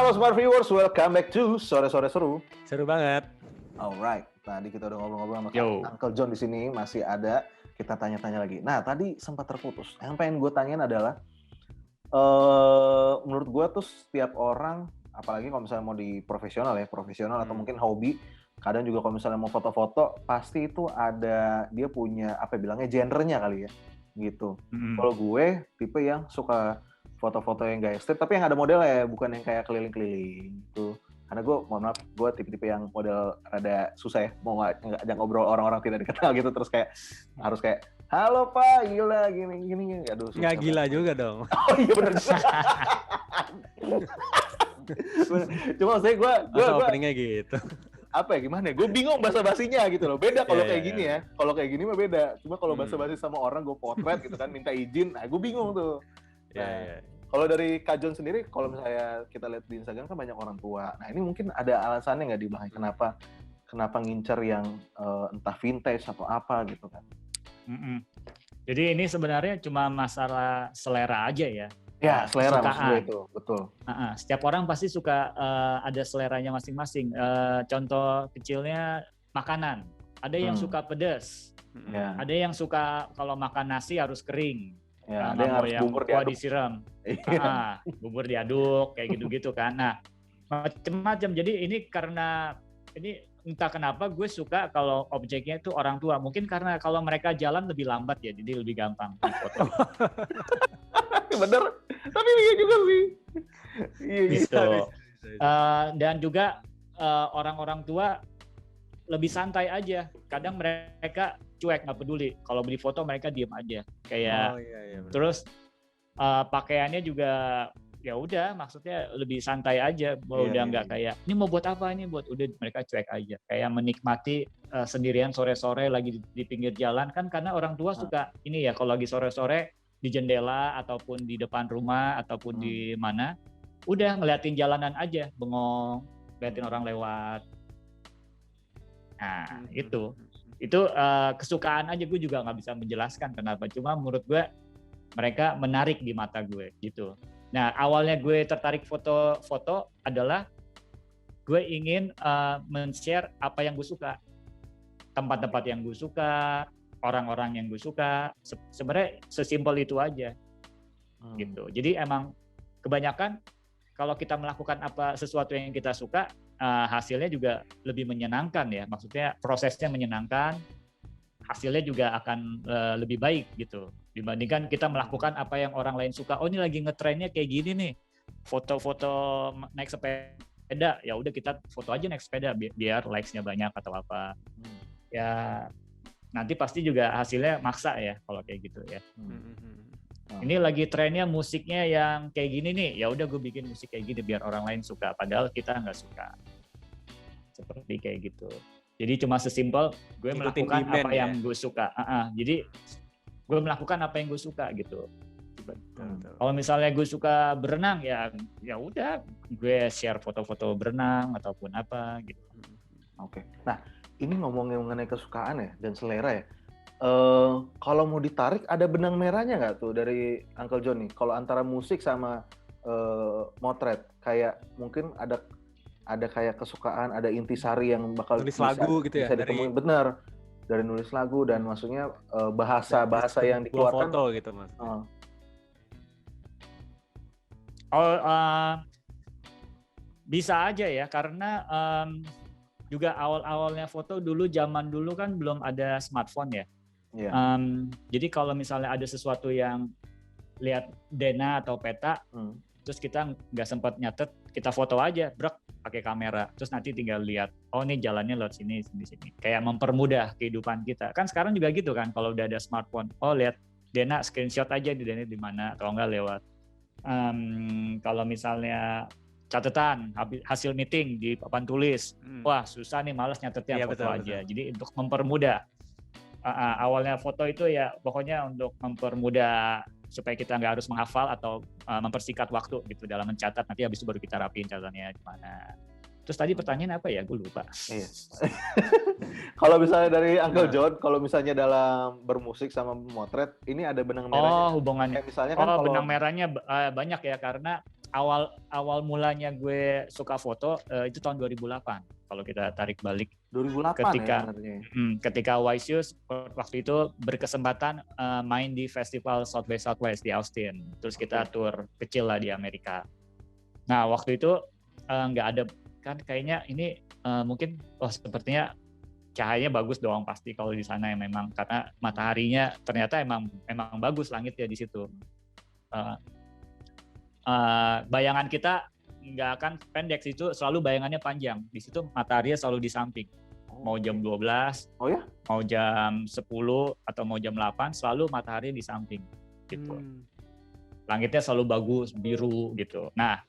Halo smart viewers, welcome back to Sore-sore Seru. Seru banget. Alright, tadi kita udah ngobrol-ngobrol sama Yo. Uncle John di sini, masih ada, kita tanya-tanya lagi. Nah, tadi sempat terputus. Yang pengen gue tanyain adalah, menurut gue tuh setiap orang, apalagi kalau misalnya mau di profesional atau mungkin hobi, kadang juga kalau misalnya mau foto-foto, pasti itu ada, dia punya, genrenya kali ya, gitu. Kalau gue, tipe yang suka foto-foto yang gak estet, tapi yang ada modelnya, bukan yang kayak keliling-keliling gitu. Karena gue, mohon maaf, gue tipe-tipe yang model rada susah ya, mau ngajak ngobrol orang-orang tidak dikenal gitu, terus kayak harus kayak, halo Pak, gila, gini, aduh. Nggak gila juga dong. Oh iya bener juga. Cuma maksudnya gue openingnya gitu. apa ya, gimana ya, gue bingung bahasa basinya gitu loh. Beda kalau kayak gini ya, kalau kayak gini mah beda. Cuma kalau bahasa basi sama orang, gue potret gitu kan, minta izin, nah gue bingung tuh. Nah, kalau dari Kak John sendiri, kalau misalnya kita lihat di Instagram kan banyak orang tua. Nah ini mungkin ada alasannya nggak di belakang kenapa ngincer yang entah vintage atau apa gitu kan? Jadi ini sebenarnya cuma masalah selera aja ya. Ya selera maksudnya itu, betul. Setiap orang pasti suka ada seleranya masing-masing. Contoh kecilnya makanan. Ada yang suka pedas. Ada yang suka kalau makan nasi harus kering. Ya, ada yang harus bubur diaduk. Disiram. Bubur diaduk, kayak gitu-gitu kan. Nah, macam-macam. Jadi ini karena, ini entah kenapa gue suka kalau objeknya itu orang tua. Mungkin karena kalau mereka jalan lebih lambat ya, jadi lebih gampang foto. Bener, tapi iya juga sih. Iya gitu. Dan juga orang-orang tua lebih santai aja. Kadang mereka cuek, nggak peduli. Kalau beli foto mereka diem aja. Kayak terus pakaiannya juga ya udah, maksudnya lebih santai aja. Udah nggak kayak ini mau buat apa, ini buat, udah mereka cuek aja. Kayak menikmati sendirian sore-sore lagi di pinggir jalan kan, karena orang tua suka ini ya, kalau lagi sore-sore di jendela ataupun di depan rumah ataupun di mana, udah ngeliatin jalanan aja, bengong, ngeliatin orang lewat. Nah itu kesukaan aja, gue juga nggak bisa menjelaskan kenapa, cuma menurut gue mereka menarik di mata gue gitu. Nah awalnya gue tertarik foto adalah gue ingin men-share apa yang gue suka, tempat-tempat yang gue suka, orang-orang yang gue suka. Sebenarnya sesimpel itu aja gitu. Jadi emang kebanyakan kalau kita melakukan sesuatu yang kita suka, hasilnya juga lebih menyenangkan ya. Maksudnya prosesnya menyenangkan, hasilnya juga akan lebih baik gitu. Dibandingkan kita melakukan apa yang orang lain suka. Oh ini lagi ngetrennya kayak gini nih, foto-foto naik sepeda. Ya udah kita foto aja naik sepeda biar likes-nya banyak atau apa. Ya nanti pasti juga hasilnya maksa ya kalau kayak gitu ya. Ini lagi trennya musiknya yang kayak gini nih, ya udah gue bikin musik kayak gini biar orang lain suka, padahal kita nggak suka. Seperti kayak gitu. Jadi cuma sesimpel gue melakukan apa yang gue suka. Jadi gue melakukan apa yang gue suka gitu. Kalau misalnya gue suka berenang, ya udah gue share foto-foto berenang ataupun apa gitu. Oke. Nah ini ngomongin mengenai kesukaan ya dan selera ya. Kalau mau ditarik ada benang merahnya nggak tuh dari Uncle John nih? Kalau antara musik sama motret, kayak mungkin ada kayak kesukaan, ada intisari yang bakal nulis lagu gitu ya, bisa ditemuin benar dari nulis lagu dan maksudnya bahasa yang dikeluarkan. Foto gitu mas. Bisa aja ya, karena juga awal-awalnya foto dulu, zaman dulu kan belum ada smartphone ya. Jadi kalau misalnya ada sesuatu yang lihat dena atau peta, terus kita nggak sempat nyatet, kita foto aja, pakai kamera, terus nanti tinggal lihat, oh ini jalannya lewat sini. Kayak mempermudah kehidupan kita. Kan sekarang juga gitu kan, kalau udah ada smartphone, oh lihat dena, screenshot aja di dena di mana, atau enggak lewat. Kalau misalnya catatan hasil meeting di papan tulis, wah susah nih, malas nyatetnya, foto aja. Betul. Jadi untuk mempermudah, awalnya foto itu ya pokoknya untuk mempermudah supaya kita nggak harus menghafal atau mempersingkat waktu gitu dalam mencatat. Nanti habis itu baru kita rapiin catatannya gimana. Terus tadi pertanyaan apa ya? Gue lupa. Iya. Kalau misalnya dari Uncle John, kalau misalnya dalam bermusik sama motret, ini ada benang merahnya. Oh, hubungannya. Kayak misalnya kan benang merahnya banyak ya, karena awal mulanya gue suka foto itu tahun 2008 kalau kita tarik balik 2008 ketika ya sebenarnya. Ketika Wisius waktu itu berkesempatan main di festival South by Southwest di Austin, terus kita tour kecil lah di Amerika. Nah waktu itu nggak ada kan, kayaknya ini mungkin sepertinya cahayanya bagus doang pasti kalau di sana ya, memang karena mataharinya ternyata emang bagus langitnya di situ. Bayangan kita nggak akan pendek, itu selalu bayangannya panjang. Di situ matahari selalu di samping. Mau jam 12, mau jam 10 atau mau jam 8, selalu matahari di samping gitu. Langitnya selalu bagus, biru gitu. Nah,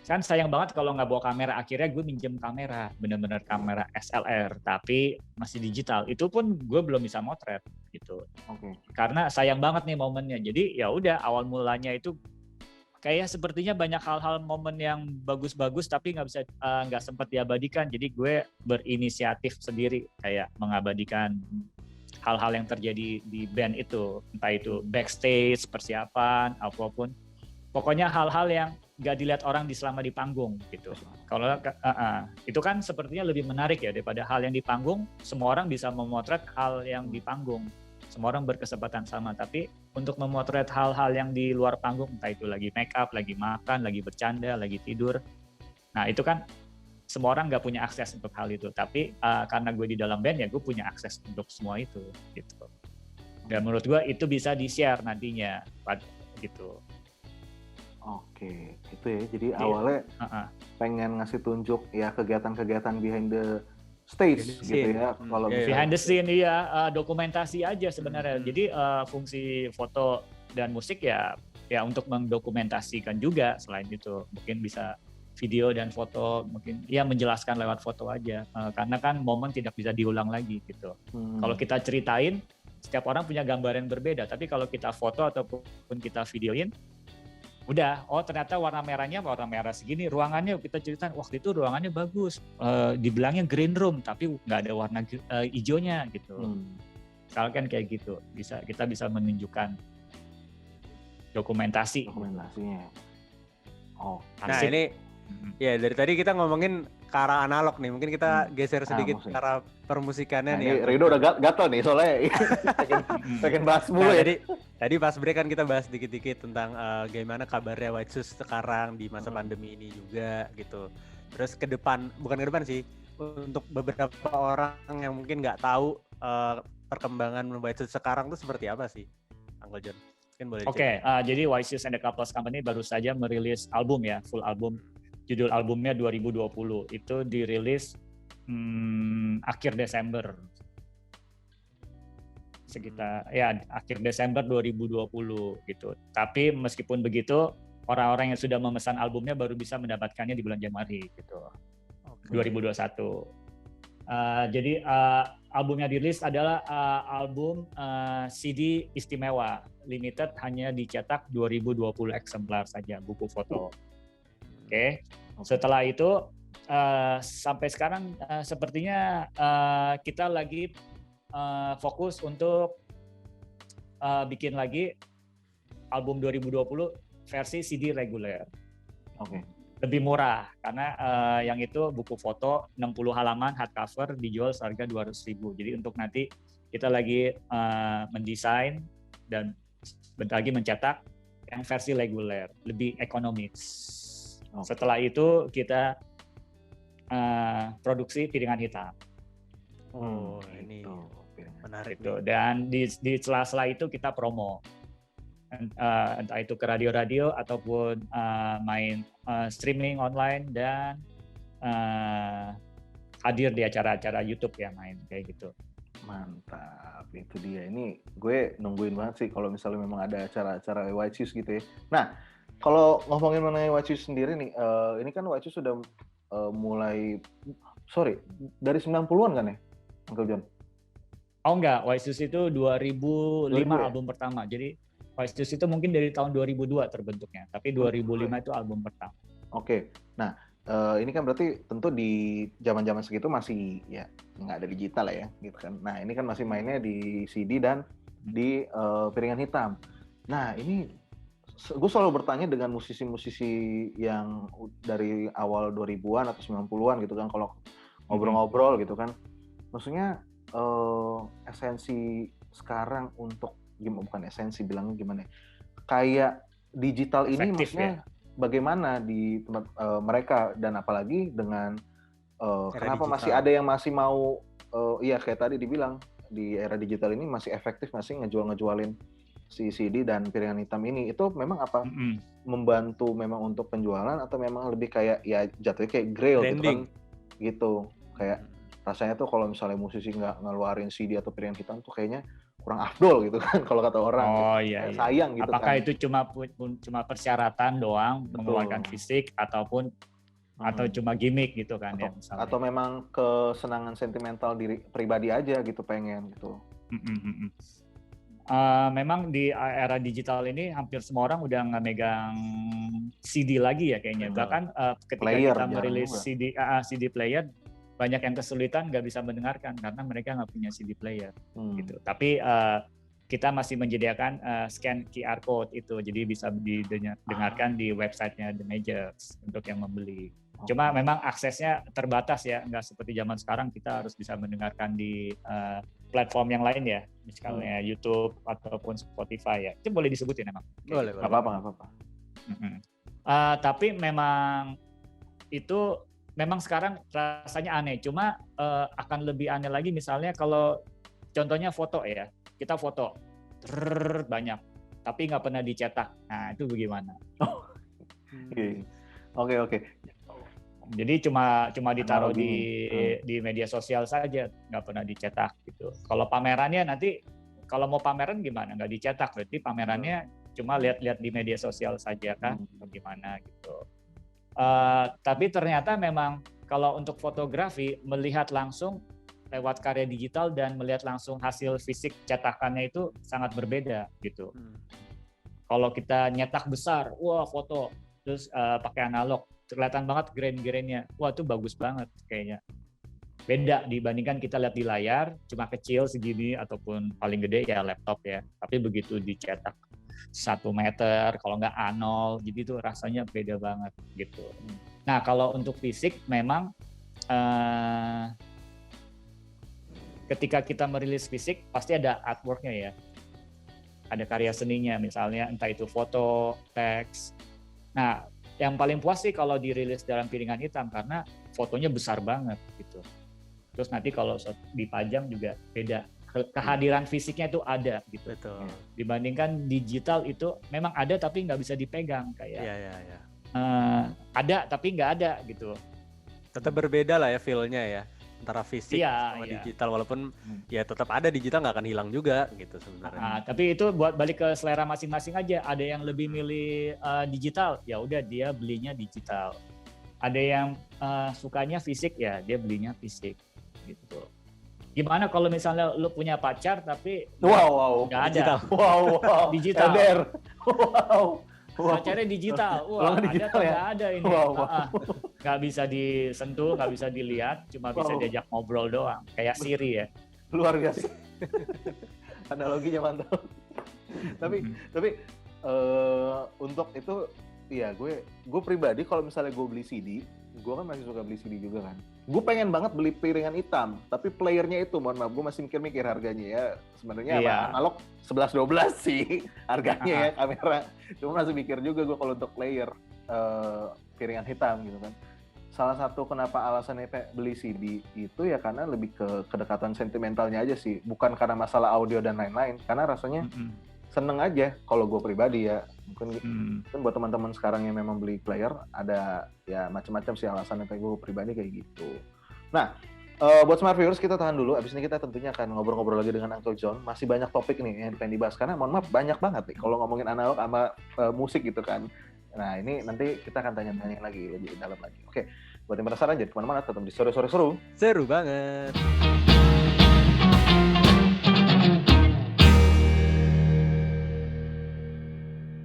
kan sayang banget kalau nggak bawa kamera. Akhirnya gue minjem kamera, bener-bener kamera SLR, tapi masih digital. Itu pun gue belum bisa motret gitu. Karena sayang banget nih momennya. Jadi ya udah, awal mulanya itu kayak sepertinya banyak hal-hal momen yang bagus-bagus tapi nggak sempat diabadikan. Jadi gue berinisiatif sendiri kayak mengabadikan hal-hal yang terjadi di band itu, entah itu backstage, persiapan, apapun. Pokoknya hal-hal yang nggak dilihat orang selama di panggung gitu. Kalau itu kan sepertinya lebih menarik ya daripada hal yang di panggung. Semua orang bisa memotret hal yang di panggung. Semua orang berkesempatan sama, tapi untuk memotret hal-hal yang di luar panggung, entah itu lagi make up, lagi makan, lagi bercanda, lagi tidur. Nah itu kan semua orang nggak punya akses untuk hal itu, tapi karena gue di dalam band ya gue punya akses untuk semua itu gitu. Dan menurut gue itu bisa di-share nantinya gitu. Oke, itu ya. Jadi awalnya pengen ngasih tunjuk ya kegiatan-kegiatan behind the stage gitu ya. Kalau behind the scene dokumentasi aja sebenarnya. Jadi fungsi foto dan musik ya untuk mendokumentasikan juga. Selain itu mungkin bisa video dan foto, mungkin ya menjelaskan lewat foto aja. Karena kan momen tidak bisa diulang lagi gitu. Kalau kita ceritain, setiap orang punya gambar yang berbeda. Tapi kalau kita foto ataupun kita videoin, udah, ternyata warna merahnya warna merah segini, ruangannya kita ceritain waktu itu ruangannya bagus, dibilangnya green room tapi nggak ada warna hijaunya gitu. Misalkan kayak gitu, kita bisa menunjukkan dokumentasinya. Nah ini ya dari tadi kita ngomongin ke arah analog nih, mungkin kita geser sedikit ke arah permusikannya nih. Rido udah gatel nih soalnya pengen bahas mulu ya. Tadi pas break kan kita bahas dikit-dikit tentang gimana kabarnya Wisius sekarang di masa pandemi ini juga gitu. Terus bukan ke depan sih, untuk beberapa orang yang mungkin nggak tahu perkembangan Wisius sekarang tuh seperti apa sih, Uncle John? Mungkin boleh cerita. Jadi Wisius and the Couples Company baru saja merilis album ya, full album. Judul albumnya 2020, itu dirilis akhir Desember. Sekitar akhir Desember 2020 gitu. Tapi meskipun begitu, orang-orang yang sudah memesan albumnya baru bisa mendapatkannya di bulan Januari gitu. 2021. Jadi albumnya dirilis adalah album CD istimewa, limited, hanya dicetak 2020 eksemplar saja, buku foto. Oke. Setelah itu sampai sekarang sepertinya kita lagi fokus untuk bikin lagi album 2020 versi CD reguler. Lebih murah karena yang itu buku foto 60 halaman hardcover dijual seharga 200.000. Jadi untuk nanti kita lagi mendesain dan bentar lagi mencetak yang versi reguler, lebih ekonomis. Setelah itu kita produksi piringan hitam. Ini menarik gitu. Dan di sela-sela itu kita promo, entah itu ke radio-radio ataupun main streaming online dan hadir di acara-acara YouTube ya, main kayak gitu. Mantap, itu dia. Ini gue nungguin banget sih kalau misalnya memang ada acara-acara Wisius gitu ya. Nah, kalau ngomongin mengenai Wisius sendiri nih, ini kan Wisius sudah dari 90-an kan ya, Uncle John? Oh enggak, Wisius itu 2005 ya? album pertama. Jadi Wisius itu mungkin dari tahun 2002 terbentuknya, tapi 2005 itu album pertama. Oke, nah ini kan berarti tentu di zaman-zaman segitu masih ya nggak ada digital ya, gitu kan. Nah ini kan masih mainnya di CD dan di piringan hitam. Nah ini gue selalu bertanya dengan musisi-musisi yang dari awal 2000-an atau 90-an gitu kan, kalau ngobrol-ngobrol gitu kan, maksudnya esensi sekarang untuk bukan esensi, bilangnya gimana ya, kayak digital ini Efektif, maksudnya bagaimana di tempat mereka, dan apalagi dengan kenapa digital. masih ada yang masih mau iya kayak tadi dibilang di era digital ini masih efektif nggak sih ngejualin si CD dan piringan hitam ini, itu memang apa membantu memang untuk penjualan atau memang lebih kayak ya jatuhnya kayak grail gitu kan, gitu kayak rasanya tuh kalau misalnya musisi nggak ngeluarin CD atau piringan hitam tuh kayaknya kurang afdol gitu kan kalau kata orang. Oh gitu. iya, iya. Sayang gitu. Apakah kan. itu cuma persyaratan doang mengeluarkan fisik ataupun atau cuma gimmick gitu kan atau, ya misalnya. Atau memang kesenangan sentimental diri pribadi aja gitu pengen gitu. Memang di era digital ini hampir semua orang udah nggak megang CD lagi ya kayaknya. Bahkan ketika player, kita merilis CD player, banyak yang kesulitan nggak bisa mendengarkan karena mereka nggak punya CD player gitu. Tapi kita masih menyediakan scan QR code itu, jadi bisa didengarkan di websitenya The Majors untuk yang membeli. Cuma memang aksesnya terbatas ya, nggak seperti zaman sekarang kita harus bisa mendengarkan di platform yang lain ya, misalnya YouTube ataupun Spotify ya. Itu boleh disebutin emang? Boleh. Nggak apa-apa. Tapi memang itu memang sekarang rasanya aneh. Cuma akan lebih aneh lagi misalnya kalau contohnya foto ya, kita foto banyak, tapi nggak pernah dicetak. Nah itu bagaimana? Oke. Jadi cuma ditaruh di media sosial saja, nggak pernah dicetak gitu. Kalau pamerannya nanti, kalau mau pameran gimana? Nggak dicetak, berarti pamerannya cuma lihat-lihat di media sosial saja kan, bagaimana gitu. Tapi ternyata memang kalau untuk fotografi, melihat langsung lewat karya digital dan melihat langsung hasil fisik cetakannya itu sangat berbeda gitu. Kalau kita nyetak besar, wah foto, terus pakai analog, kelihatan banget grain-grainnya, wah itu bagus banget kayaknya. Beda dibandingkan kita lihat di layar, cuma kecil segini ataupun paling gede ya laptop ya. Tapi begitu dicetak 1 meter, kalau nggak A0, jadi itu rasanya beda banget gitu. Nah kalau untuk fisik memang ketika kita merilis fisik pasti ada artwork-nya ya. Ada karya seninya misalnya, entah itu foto, teks. Nah yang paling puas sih kalau dirilis dalam piringan hitam karena fotonya besar banget gitu. Terus nanti kalau dipajang juga beda. Kehadiran fisiknya itu ada gitu. Betul. Dibandingkan digital itu memang ada tapi nggak bisa dipegang kayak. Iya. Ada tapi nggak ada gitu. Tetap berbeda lah ya feel-nya ya antara fisik sama digital, walaupun ya tetap ada digital, nggak akan hilang juga gitu sebenarnya. Tapi itu buat balik ke selera masing-masing aja. Ada yang lebih milih digital, ya udah dia belinya digital. Ada yang sukanya fisik, ya dia belinya fisik gitu. Gimana kalau misalnya lu punya pacar tapi nggak ada? Digital. Pacarnya digital, ada atau nggak ada ini? Nggak bisa disentuh, nggak bisa dilihat, cuma bisa diajak ngobrol doang, kayak Siri ya. Luar biasa. Analoginya mantap. Tapi untuk itu, ya gue pribadi kalau misalnya gue beli CD, gue kan masih suka beli CD juga kan. Gue pengen banget beli piringan hitam, tapi playernya itu, mohon maaf, gue masih mikir harganya ya. Sebenarnya analog 11-12 sih harganya ya kamera. Cuma masih mikir juga gue kalau untuk player piringan hitam gitu kan. Salah satu kenapa alasannya beli CD itu ya karena lebih ke kedekatan sentimentalnya aja sih, bukan karena masalah audio dan lain-lain. Karena rasanya seneng aja kalau gue pribadi ya. Mungkin buat teman-teman sekarang yang memang beli player ada ya macam-macam sih alasannya, kayak gue pribadi kayak gitu. Nah, buat smart viewers kita tahan dulu, abis ini kita tentunya akan ngobrol-ngobrol lagi dengan Uncle John. Masih banyak topik nih yang pengen dibahas karena mohon maaf banyak banget nih kalau ngomongin analog sama musik gitu kan. Nah ini nanti kita akan tanya-tanya lagi lebih dalam lagi. Oke, buat yang penasaran jadi kemana-mana tetap di Sore Sore Seru. Seru banget.